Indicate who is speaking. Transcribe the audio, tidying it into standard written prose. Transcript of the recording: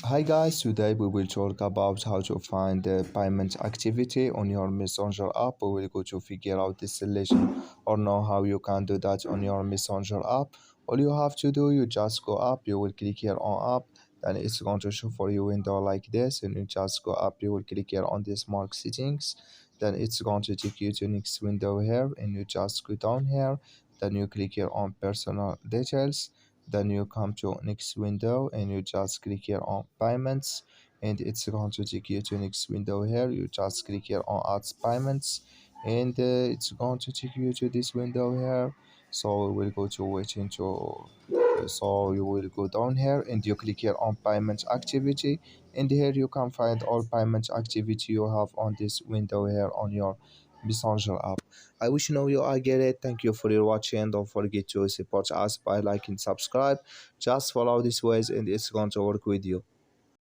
Speaker 1: Hi guys, today we will talk about how to find the payment activity on your Messenger app. We will go to figure out this solution or know how you can do that on your Messenger app. All you have to do, you just go up, you will click here on app, then it's going to show for you window like this, and you just go up, you will click here on this mark settings, then it's going to take you to next window here, and you just go down here, then you click here on personal details, then you come to next window and you just click here on payments, and it's going to take you to next window here, you just click here on add payments, and it's going to take you to this window here. So we'll go to waiting to so you will go down here and you click here on payment activity, and here you can find all payment activity you have on this window here on your Messenger app. I wish you know you all get it. Thank you for your watching. Don't forget to support us by liking, subscribe. Just follow these ways and it's going to work with you.